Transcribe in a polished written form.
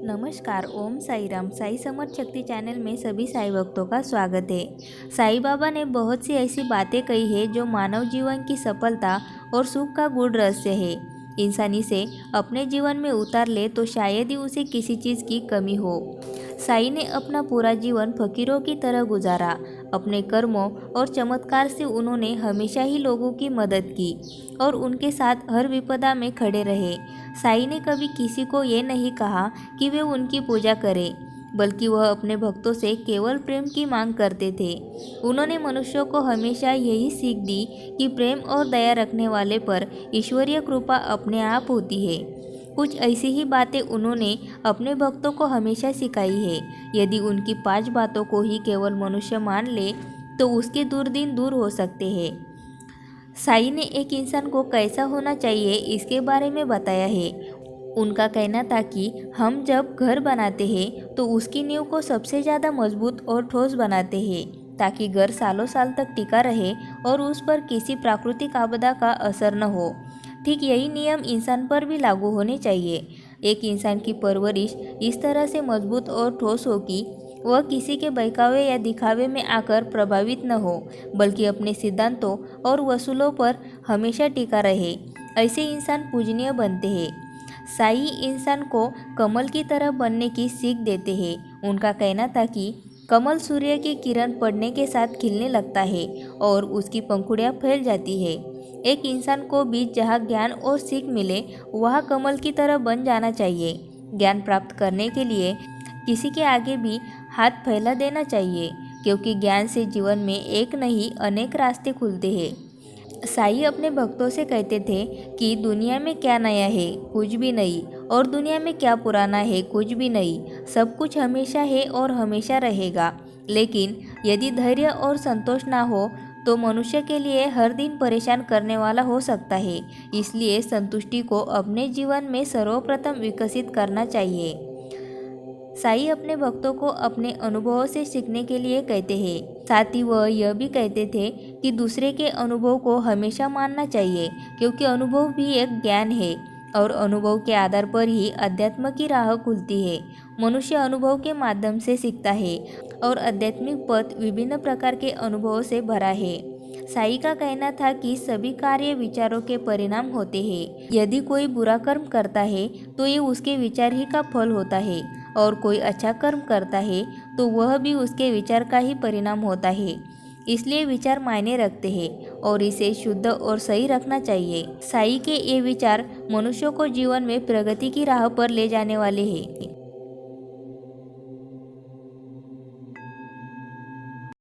नमस्कार। ओम साई राम। साई समर्थ शक्ति चैनल में सभी साई भक्तों का स्वागत है। साईं बाबा ने बहुत सी ऐसी बातें कही है जो मानव जीवन की सफलता और सुख का गूढ़ रहस्य है। इंसान इसे अपने जीवन में उतार ले तो शायद ही उसे किसी चीज़ की कमी हो। साईं ने अपना पूरा जीवन फकीरों की तरह गुजारा। अपने कर्मों और चमत्कार से उन्होंने हमेशा ही लोगों की मदद की और उनके साथ हर विपदा में खड़े रहे। साईं ने कभी किसी को ये नहीं कहा कि वे उनकी पूजा करें, बल्कि वह अपने भक्तों से केवल प्रेम की मांग करते थे। उन्होंने मनुष्यों को हमेशा यही सीख दी कि प्रेम और दया रखने वाले पर ईश्वरीय कृपा अपने आप होती है। कुछ ऐसी ही बातें उन्होंने अपने भक्तों को हमेशा सिखाई है। यदि उनकी 5 बातों को ही केवल मनुष्य मान ले तो उसके दुर्दिन दूर हो सकते हैं। साईं ने एक इंसान को कैसा होना चाहिए इसके बारे में बताया है। उनका कहना था कि हम जब घर बनाते हैं तो उसकी नींव को सबसे ज़्यादा मजबूत और ठोस बनाते हैं ताकि घर सालों साल तक टिका रहे और उस पर किसी प्राकृतिक आपदा का असर न हो। ठीक यही नियम इंसान पर भी लागू होने चाहिए। एक इंसान की परवरिश इस तरह से मजबूत और ठोस हो कि वह किसी के बहकावे या दिखावे में आकर प्रभावित न हो, बल्कि अपने सिद्धांतों और वसूलों पर हमेशा टिका रहे। ऐसे इंसान पूजनीय बनते हैं। साईं इंसान को कमल की तरह बनने की सीख देते हैं। उनका कहना था कि कमल सूर्य की किरण पड़ने के साथ खिलने लगता है और उसकी पंखुड़ियाँ फैल जाती है। एक इंसान को भी जहाँ ज्ञान और सीख मिले वहाँ कमल की तरह बन जाना चाहिए। ज्ञान प्राप्त करने के लिए किसी के आगे भी हाथ फैला देना चाहिए, क्योंकि ज्ञान से जीवन में एक नहीं अनेक रास्ते खुलते हैं। साईं अपने भक्तों से कहते थे कि दुनिया में क्या नया है, कुछ भी नहीं, और दुनिया में क्या पुराना है, कुछ भी नहीं। सब कुछ हमेशा है और हमेशा रहेगा। लेकिन यदि धैर्य और संतोष ना हो तो मनुष्य के लिए हर दिन परेशान करने वाला हो सकता है। इसलिए संतुष्टि को अपने जीवन में सर्वप्रथम विकसित करना चाहिए। साईं अपने भक्तों को अपने अनुभवों से सीखने के लिए कहते हैं। साथ ही वह यह भी कहते थे कि दूसरे के अनुभव को हमेशा मानना चाहिए, क्योंकि अनुभव भी एक ज्ञान है और अनुभव के आधार पर ही अध्यात्म की राह खुलती है। मनुष्य अनुभव के माध्यम से सीखता है और आध्यात्मिक पथ विभिन्न प्रकार के अनुभवों से भरा है। साईं का कहना था कि सभी कार्य विचारों के परिणाम होते हैं। यदि कोई बुरा कर्म करता है तो ये उसके विचार ही का फल होता है, और कोई अच्छा कर्म करता है तो वह भी उसके विचार का ही परिणाम होता है। इसलिए विचार मायने रखते हैं और इसे शुद्ध और सही रखना चाहिए। साईं के ये विचार मनुष्यों को जीवन में प्रगति की राह पर ले जाने वाले हैं।